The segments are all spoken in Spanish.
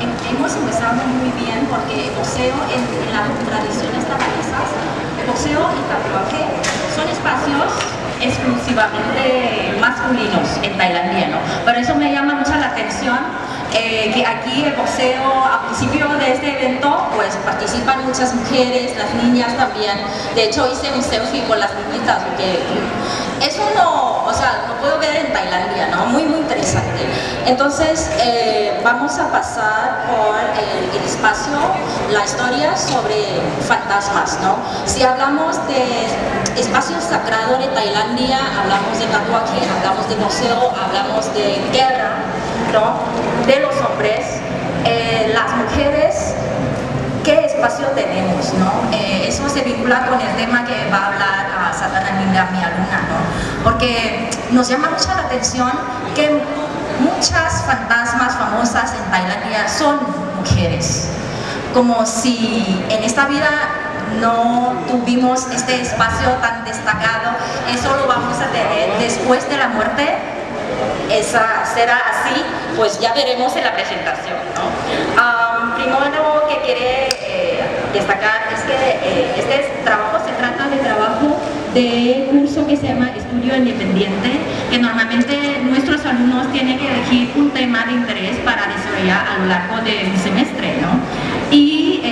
hemos empezado muy bien porque el boxeo en las tradiciones tailandesas, el boxeo y tatuaje son espacios exclusivamente masculinos en Tailandia, ¿no? Por eso me llama mucho la atención que aquí el boxeo, a principio de este evento, pues participan muchas mujeres, las niñas también. De hecho, hice un selfie con las niñitas, porque eso no, o sea, lo puedo ver en Tailandia, ¿no? Muy, muy interesante. Entonces, vamos a pasar por el espacio, la historia sobre fantasmas, ¿no? Si hablamos de espacios sagrados de Tailandia, hablamos de tatuaje, hablamos de boxeo, hablamos de guerra, ¿no? De los hombres, las mujeres, ¿qué espacio tenemos, no? Eso se vincula con el tema que va a hablar a Satananda, mi alumna, ¿no? Porque nos llama mucho la atención que muchas fantasmas famosas en Tailandia son mujeres, como si en esta vida no tuvimos este espacio tan destacado. Eso lo vamos a tener después de la muerte. Esa será así, pues ya veremos en la presentación, ¿no? Primero que quiere destacar es que este trabajo se trata de trabajo de curso que se llama Estudio Independiente, que normalmente nuestros alumnos tienen que elegir un tema de interés para desarrollar a lo largo del semestre, ¿no? Y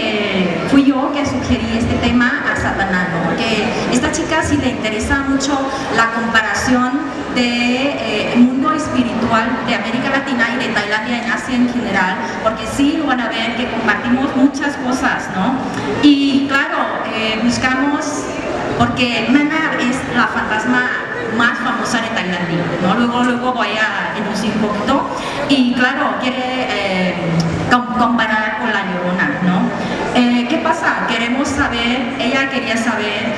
fui yo que sugerí este tema a Satananda, ¿no? Porque esta chica sí le interesa mucho la comparación del mundo espiritual de América Latina y de Tailandia en Asia en general, porque sí lo van a ver que compartimos muchas cosas, ¿no? Y claro, buscamos, porque Mana es la fantasma más famosa de Tailandia, ¿no? Luego voy a introducir un poquito, y claro, quiere comparar con la Llorona, ¿no? ¿Qué pasa? Queremos saber, ella quería saber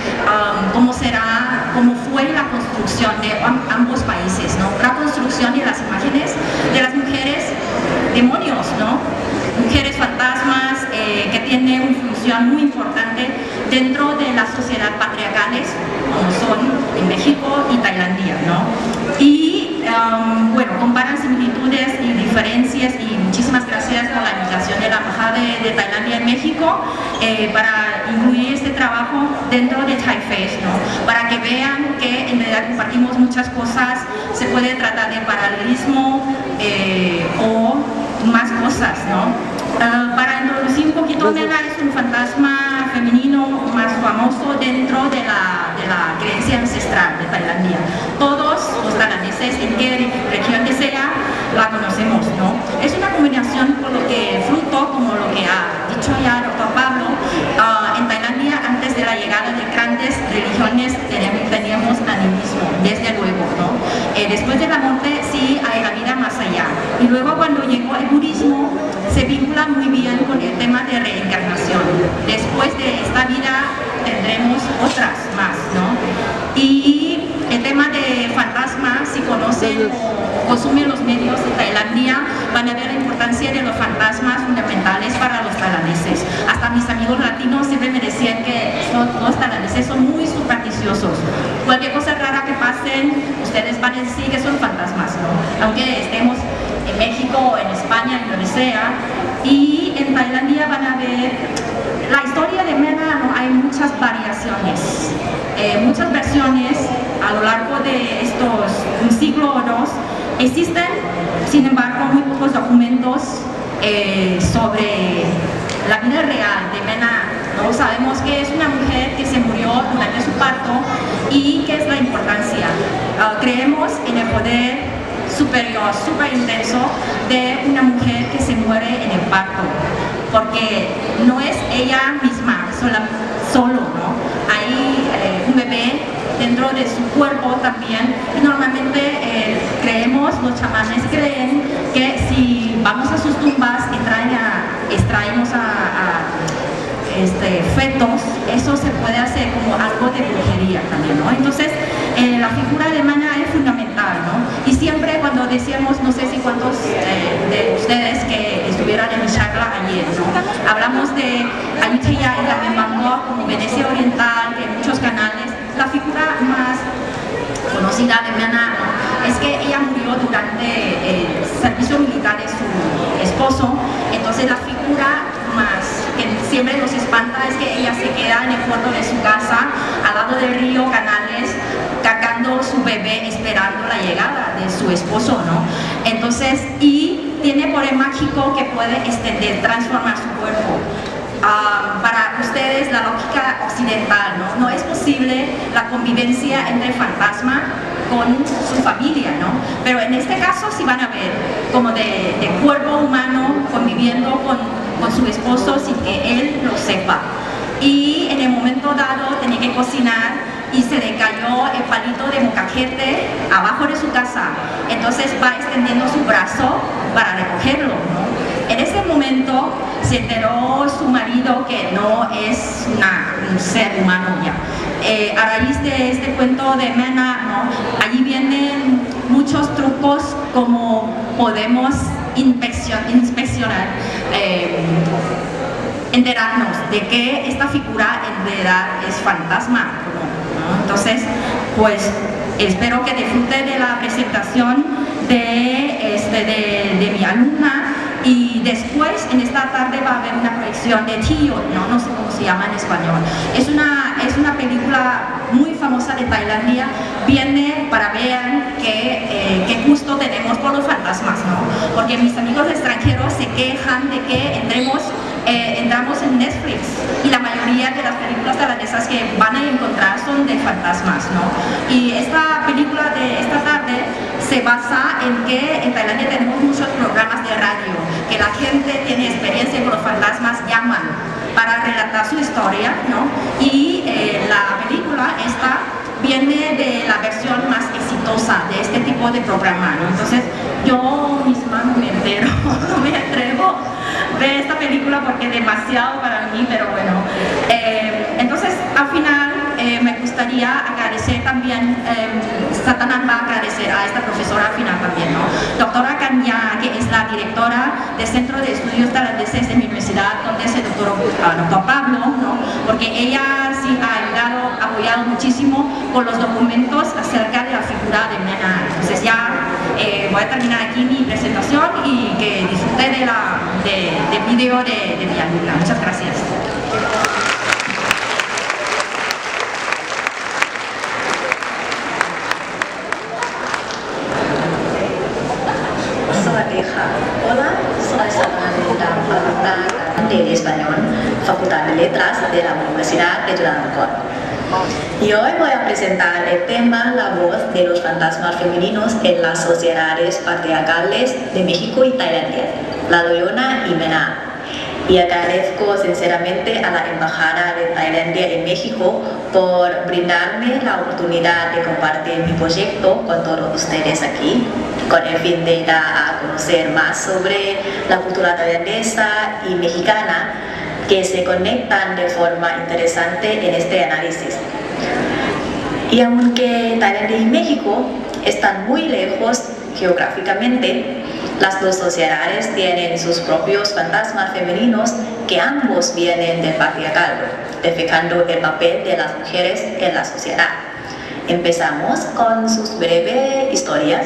cómo fue la construcción de ambos países, ¿no? La construcción de las imágenes de las mujeres demonios, ¿no? Mujeres fantasmas que tienen una función muy importante dentro de las sociedades patriarcales, como son en México y Tailandia, ¿no? Y bueno, comparan similitudes y diferencias, y muchísimas gracias por la invitación de la Embajada de Tailandia en México para incluir este trabajo dentro de Thai Face, ¿no? Para que vean que en realidad compartimos muchas cosas. Se puede tratar de paralelismo o más cosas, ¿no? Para introducir un poquito, Mena es un fantasma femenino más famoso dentro de la creencia ancestral de Tailandia. Todos los tailandeses, en qué región que sea, la conocemos, ¿no? Es una combinación por lo que fruto, como lo que ha dicho ya el doctor Pablo, en Tailandia antes de la llegada de grandes religiones teníamos animismo, desde luego, ¿no? Después de la muerte sí hay la vida más allá. Y luego cuando llegó el budismo, se vincula muy bien con el tema de reencarnación. Después de esta vida tendremos otras más, ¿no? Y el tema de fantasmas, si conocen o consumen los medios de Tailandia, van a ver la importancia de los fantasmas fundamentales para los tailandeses. Hasta mis amigos latinos siempre me decían que los tailandeses son muy supersticiosos. Cualquier cosa rara que pasen, ustedes van a decir que son fantasmas, ¿no? Aunque estemos en México o en España, en donde sea. Y en Tailandia van a ver la historia de Mena, ¿no? Hay muchas variaciones, muchas versiones a lo largo de estos un siglo o dos. Existen, sin embargo, muy pocos documentos sobre la vida real de Mena, ¿no? Sabemos que es una mujer que se murió durante su parto y qué es la importancia. Creemos en el poder superior, súper intenso de una mujer que se muere en el parto, porque no es ella misma solo, ¿no? Hay un bebé dentro de su cuerpo también, y normalmente creemos, los chamanes creen que si vamos a sus tumbas extraemos fetos, eso se puede hacer como algo de brujería también, ¿no? Entonces la figura de Mana es fundamental, ¿no? Y siempre cuando decíamos, no sé si cuántos de ustedes que estuvieran en mi charla ayer, ¿no? Hablamos de Ayutthaya y también Bangkok como Venecia Oriental, que en muchos canales, la figura más conocida de Mana, ¿no? Es que ella murió durante el servicio militar de su esposo. Entonces Entonces la figura más que siempre nos espanta es que ella se queda en el puerto de su casa, al lado del río Canales, cargando su bebé, esperando la llegada de su esposo, ¿no? Entonces, y tiene poder mágico que puede extender, transformar su cuerpo. Para ustedes, la lógica occidental, ¿no? No es posible la convivencia entre fantasma con su familia, ¿no? Pero en este caso sí van a ver como de cuerpo humano conviviendo con su esposo sin que él lo sepa. Y en el momento dado tenía que cocinar y se le cayó el palito de molcajete abajo de su casa. Entonces va extendiendo su brazo para recogerlo, ¿no? En ese momento se enteró su marido que no es un ser humano ya. A raíz de este cuento de Mena, ¿no? Allí vienen muchos trucos como podemos inspeccionar, enterarnos de que esta figura en realidad es fantasma, ¿no? Entonces, pues espero que disfruten de la presentación de mi alumna. Y después, en esta tarde, va a haber una proyección de Tío, no sé cómo se llama en español. Es una película muy famosa de Tailandia. Viene para ver qué gusto tenemos por los fantasmas, ¿no? Porque mis amigos extranjeros se quejan de que entramos en Netflix y la mayoría de las películas tailandesas que van a encontrar son de fantasmas, ¿no? Y esta película de esta tarde se basa en que en Tailandia tenemos muchos programas de radio, que la gente tiene experiencia con los fantasmas, llaman para relatar su historia, ¿no? Y la película esta viene de la versión más exitosa de este tipo de programa, ¿no? Entonces yo misma no me entero, no me atrevo a ver esta película porque es demasiado para mí, pero bueno. Entonces al final me gustaría agradecer también, Satanás va a agradecer a esta profesora al final también, ¿no? Doctora Kanya, que es la directora del Centro de Estudios Tailandeses de mi universidad, donde es el doctor Pablo, ¿no? Porque ella sí ha apoyado muchísimo con los documentos acerca de la figura de Mena. Entonces ya voy a terminar aquí mi presentación y que disfruten del video de mi alumna. Muchas gracias. Hola, soy Satanás, alumna de Español, Facultad de Letras de la Universidad de Chulalongkorn. Y hoy voy a presentar el tema La voz de los fantasmas femeninos en las sociedades patriarcales de México y Tailandia, La Loyona y Mena. Y agradezco sinceramente a la Embajada de Tailandia en México por brindarme la oportunidad de compartir mi proyecto con todos ustedes aquí, con el fin de dar a conocer más sobre la cultura tailandesa y mexicana, que se conectan de forma interesante en este análisis. Y aunque Tailandia y México están muy lejos geográficamente, las dos sociedades tienen sus propios fantasmas femeninos que ambos vienen del patriarcado, reflejando el papel de las mujeres en la sociedad. Empezamos con sus breves historias.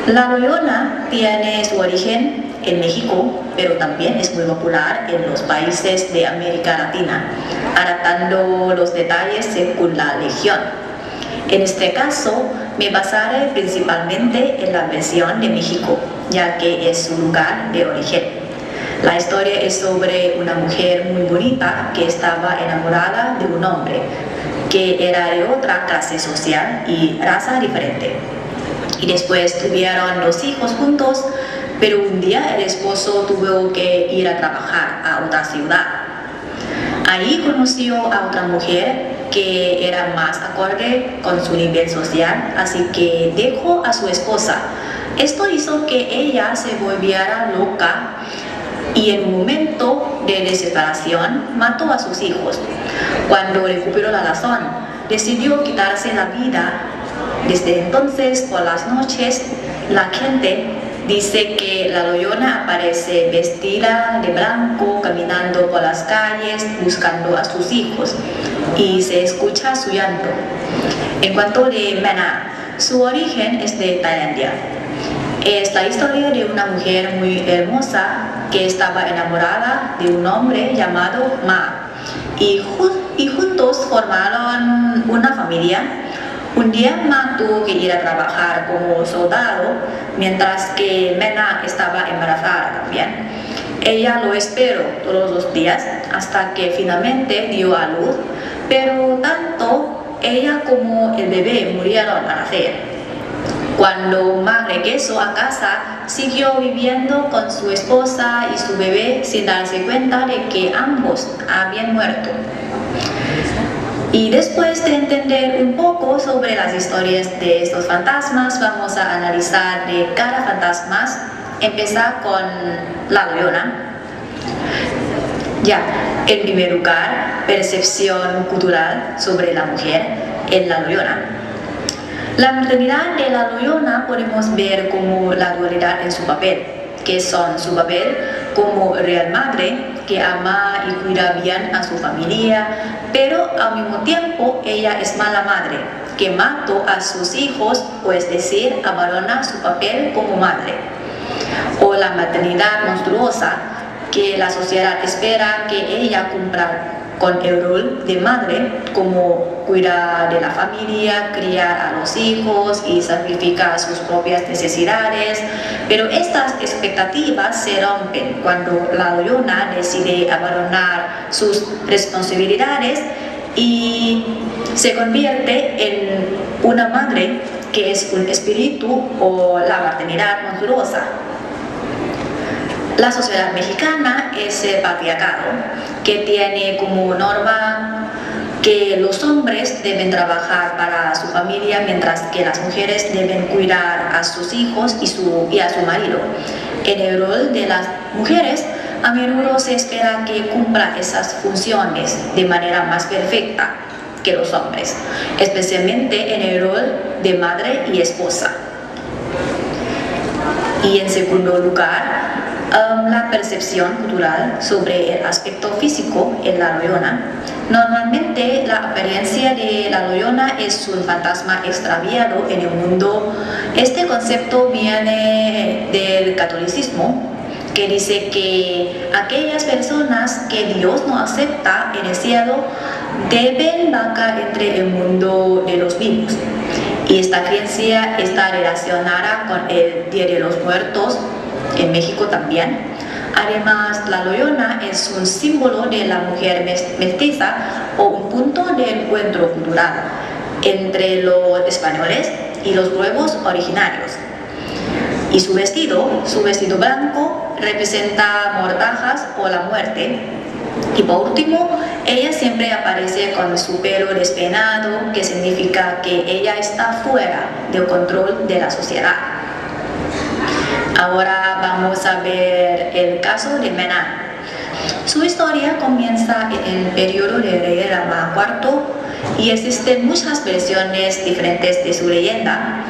La Loyona tiene su origen en México, pero también es muy popular en los países de América Latina, adaptando los detalles según la región. En este caso, me basaré principalmente en la versión de México, ya que es su lugar de origen. La historia es sobre una mujer muy bonita que estaba enamorada de un hombre que era de otra clase social y raza diferente. Y después tuvieron 2 hijos juntos, pero un día el esposo tuvo que ir a trabajar a otra ciudad. Ahí conoció a otra mujer que era más acorde con su nivel social, así que dejó a su esposa. Esto hizo que ella se volviera loca y en un momento de desesperación mató a sus hijos. Cuando recuperó la razón, decidió quitarse la vida. Desde entonces, por las noches, la gente dice que la Loyona aparece vestida de blanco, caminando por las calles, buscando a sus hijos, y se escucha su llanto. En cuanto a Mena, su origen es de Tailandia. Es la historia de una mujer muy hermosa que estaba enamorada de un hombre llamado Ma y juntos formaron una familia. Un día Ma tuvo que ir a trabajar como soldado, mientras que Mena estaba embarazada también. Ella lo esperó todos los días hasta que finalmente dio a luz, pero tanto ella como el bebé murieron al nacer. Cuando Ma regresó a casa, siguió viviendo con su esposa y su bebé sin darse cuenta de que ambos habían muerto. Y después de entender un poco sobre las historias de estos fantasmas, vamos a analizar de cada fantasma. Empezar con La Llorona. Ya, en primer lugar, percepción cultural sobre la mujer en La Llorona. La maternidad de La Llorona podemos ver como la dualidad en su papel, que son su papel como real madre que ama y cuida bien a su familia, pero al mismo tiempo ella es mala madre que mató a sus hijos, o es decir, abandona su papel como madre. O la maternidad monstruosa, que la sociedad espera que ella cumpla con el rol de madre, como cuidar de la familia, criar a los hijos y sacrificar sus propias necesidades. Pero estas expectativas se rompen cuando La Llorona decide abandonar sus responsabilidades y se convierte en una madre que es un espíritu, o la maternidad monstruosa. La sociedad mexicana es el patriarcado, que tiene como norma que los hombres deben trabajar para su familia, mientras que las mujeres deben cuidar a sus hijos y a su marido. En el rol de las mujeres, a menudo se espera que cumpla esas funciones de manera más perfecta que los hombres, especialmente en el rol de madre y esposa. Y en segundo lugar, la percepción cultural sobre el aspecto físico en La Llorona. Normalmente la apariencia de La Llorona es un fantasma extraviado en el mundo. Este concepto viene del catolicismo, que dice que aquellas personas que Dios no acepta en el cielo deben vagar entre el mundo de los vivos. Y esta creencia está relacionada con el Día de los Muertos, en México también. Además, La Llorona es un símbolo de la mujer mestiza, o un punto de encuentro cultural entre los españoles y los pueblos originarios. Y su vestido blanco, representa mortajas o la muerte. Y por último, ella siempre aparece con su pelo despeinado, que significa que ella está fuera del control de la sociedad. Ahora vamos a ver el caso de Mena. Su historia comienza en el periodo del rey Rama IV y existen muchas versiones diferentes de su leyenda,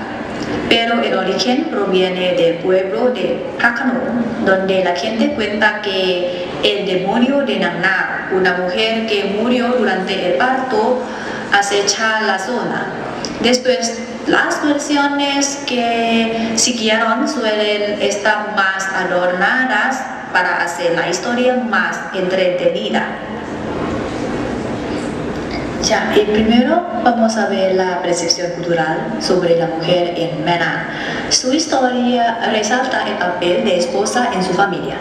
pero el origen proviene del pueblo de Jácano, donde la gente cuenta que el demonio de Nangna, una mujer que murió durante el parto, acecha la zona. Después, las versiones que siguieron suelen estar más adornadas para hacer la historia más entretenida. Ya, primero vamos a ver la percepción cultural sobre la mujer en Mena. Su historia resalta el papel de esposa en su familia,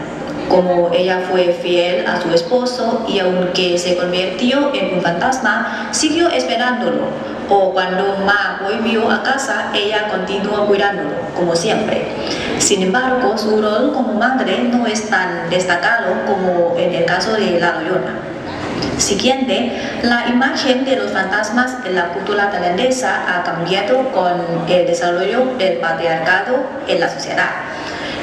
como ella fue fiel a su esposo y aunque se convirtió en un fantasma, siguió esperándolo. O cuando Ma volvió a casa, ella continuó cuidándolo, como siempre. Sin embargo, su rol como madre no es tan destacado como en el caso de La Llorona. Siguiente, la imagen de los fantasmas en la cultura tailandesa ha cambiado con el desarrollo del patriarcado en la sociedad.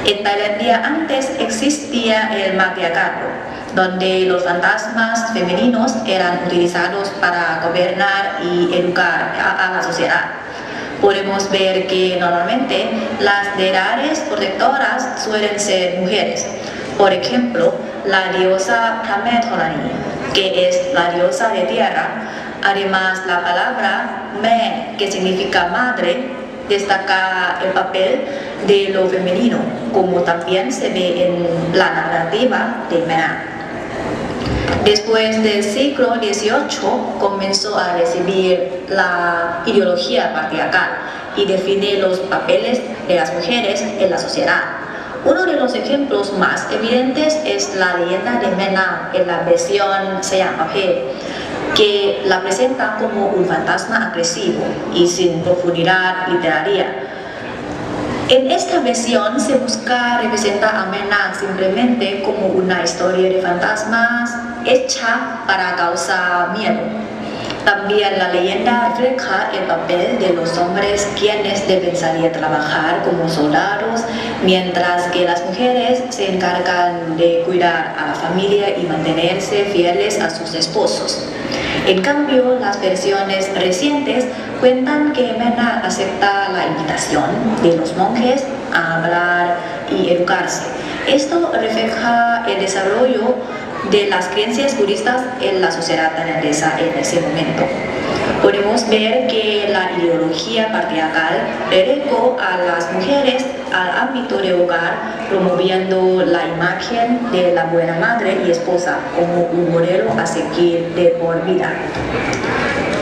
En Tailandia antes existía el matriarcado, donde los fantasmas femeninos eran utilizados para gobernar y educar a la sociedad. Podemos ver que normalmente las deidades protectoras suelen ser mujeres. Por ejemplo, la diosa Prametholani, que es la diosa de tierra. Además, la palabra Me, que significa madre, destaca el papel de lo femenino, como también se ve en la narrativa de Menang. Después del siglo XVIII comenzó a recibir la ideología patriarcal y define los papeles de las mujeres en la sociedad. Uno de los ejemplos más evidentes es la leyenda de Menang en la versión Sayang-Papel, que la presenta como un fantasma agresivo y sin profundidad literaria. En esta versión se busca representar a Menang simplemente como una historia de fantasmas hecha para causar miedo. También la leyenda refleja el papel de los hombres quienes deben salir a trabajar como soldados, mientras que las mujeres se encargan de cuidar a la familia y mantenerse fieles a sus esposos. En cambio, las versiones recientes cuentan que Menang acepta la invitación de los monjes a hablar y educarse. Esto refleja el desarrollo de las creencias budistas en la sociedad tailandesa en ese momento. Podemos ver que la ideología patriarcal relegó a las mujeres al ámbito de hogar, promoviendo la imagen de la buena madre y esposa como un modelo a seguir de por vida.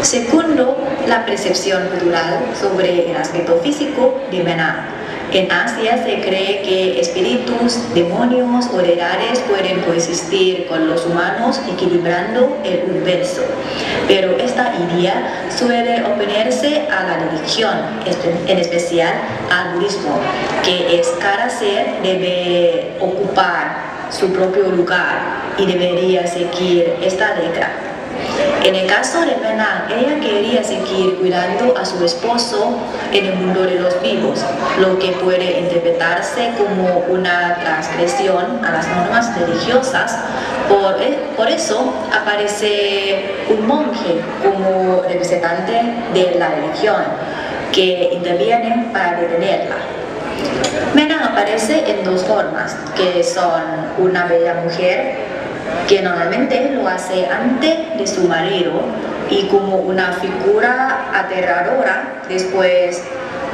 Segundo, la percepción cultural sobre el aspecto físico de Menang. En Asia se cree que espíritus, demonios o deidades pueden coexistir con los humanos equilibrando el universo. Pero esta idea suele oponerse a la religión, en especial al budismo, que es cada ser debe ocupar su propio lugar y debería seguir esta regla. En el caso de Menang, ella quería seguir cuidando a su esposo en el mundo de los vivos, lo que puede interpretarse como una transgresión a las normas religiosas. Por eso aparece un monje como representante de la religión, que interviene para detenerla. Menang aparece en dos formas, que son una bella mujer, que normalmente lo hace antes de su marido, y como una figura aterradora, después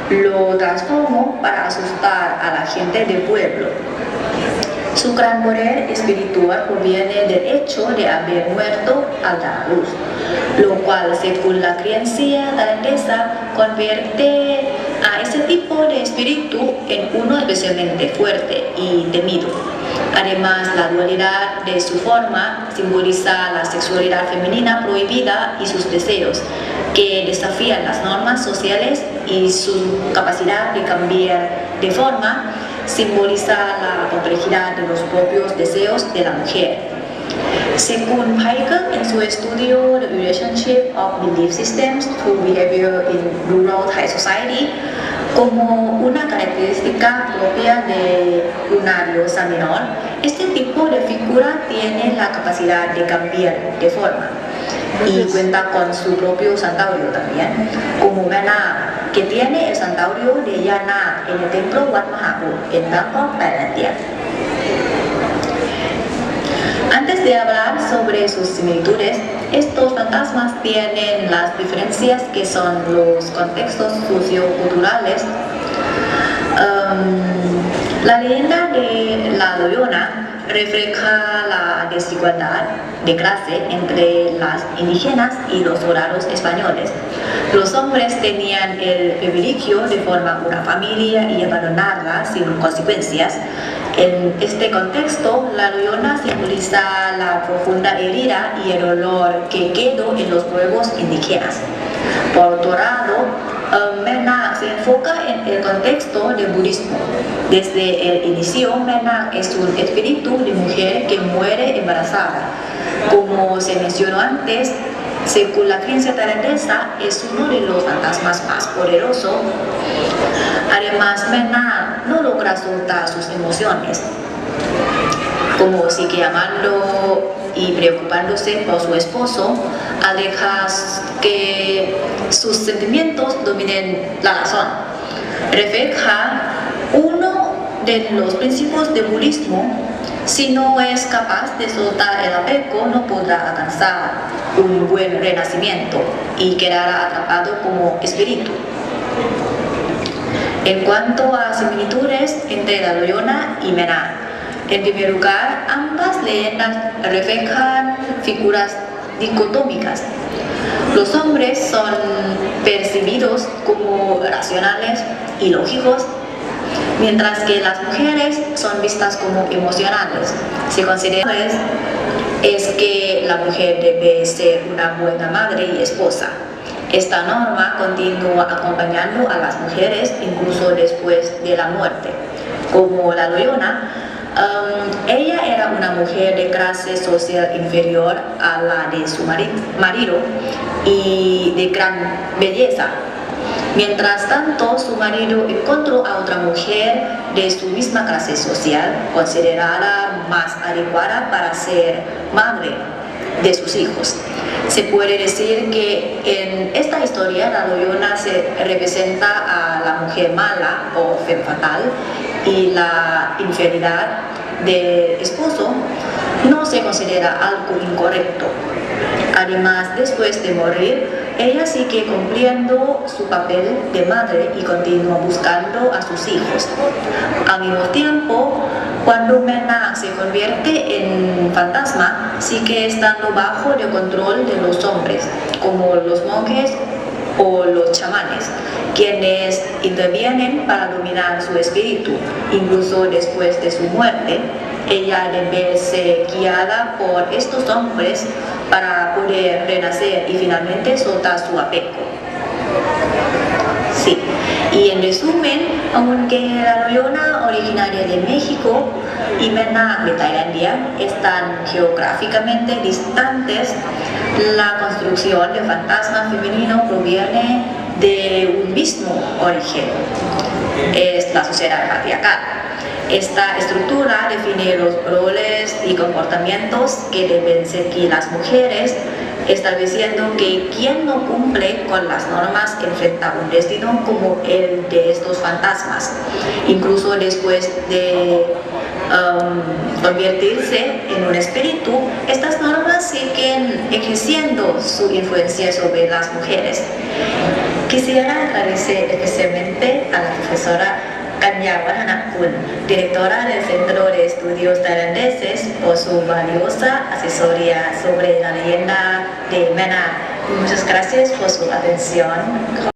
lo transformó para asustar a la gente del pueblo. Su gran poder espiritual proviene del hecho de haber muerto al dar luz, lo cual, según la creencia tailandesa, convierte a ese tipo de espíritu en uno especialmente fuerte y temido. Además, la dualidad de su forma simboliza la sexualidad femenina prohibida y sus deseos, que desafían las normas sociales, y su capacidad de cambiar de forma simboliza la complejidad de los propios deseos de la mujer. Según Paiker, en su estudio The Relationship of Belief Systems to Behavior in Rural Thai Society, como una característica propia de una diosa menor, este tipo de figura tiene la capacidad de cambiar de forma y cuenta con su propio centauro también, como Menang, que tiene el centauro de Yana en el templo Wat Mahabodh en Bangkok, Tailandia. Antes de hablar sobre sus similitudes, estos fantasmas tienen las diferencias que son los contextos socioculturales. La leyenda de la Llorona refleja la desigualdad de clase entre las indígenas y los soldados españoles. Los hombres tenían el privilegio de formar una familia y abandonarla sin consecuencias. En este contexto, la Llorona simboliza la profunda herida y el dolor que quedó en los pueblos indígenas. Por otro lado, Menang se enfoca en el contexto del budismo. Desde el inicio, Menang es un espíritu de mujer que muere embarazada. Como se mencionó antes, según la creencia tailandesa, es uno de los fantasmas más poderosos. Además, Menang no logra soltar sus emociones, como sigue amando y preocupándose por su esposo, al dejar que sus sentimientos dominen la razón. Refleja uno de los principios del budismo: si no es capaz de soltar el apego, no podrá alcanzar un buen renacimiento y quedará atrapado como espíritu. En cuanto a similitudes entre la Loyona y Mena, en primer lugar, ambas leyendas reflejan figuras dicotómicas. Los hombres son percibidos como racionales y lógicos, mientras que las mujeres son vistas como emocionales. Se considera es que la mujer debe ser una buena madre y esposa. Esta norma continúa acompañando a las mujeres incluso después de la muerte. Como la Loyona, ella era una mujer de clase social inferior a la de su marido y de gran belleza. Mientras tanto, su marido encontró a otra mujer de su misma clase social, considerada más adecuada para ser madre de sus hijos. Se puede decir que en esta historia la Loyona se representa a la mujer mala o femme fatale y la infidelidad del esposo no se considera algo incorrecto. Además, después de morir, ella sigue cumpliendo su papel de madre y continúa buscando a sus hijos. Al mismo tiempo, cuando Mena se convierte en fantasma, sigue estando bajo el control de los hombres, como los monjes o los chamanes, quienes intervienen para dominar su espíritu. Incluso después de su muerte, ella debe ser guiada por estos hombres para poder renacer y finalmente soltar su apego. Sí, y en resumen, aunque la Loyona originaria de México y Mena de Tailandia están geográficamente distantes, la construcción del fantasma femenino proviene de un mismo origen, es la sociedad patriarcal. Esta estructura define los roles y comportamientos que deben seguir las mujeres, estableciendo que quien no cumple con las normas enfrenta un destino como el de estos fantasmas. Incluso después de convertirse en un espíritu, estas normas siguen ejerciendo su influencia sobre las mujeres. Quisiera agradecer especialmente a la profesora Kanya Watanakul, directora del Centro de Estudios Tailandeses, por su valiosa asesoría sobre la leyenda de Mena. Muchas gracias por su atención.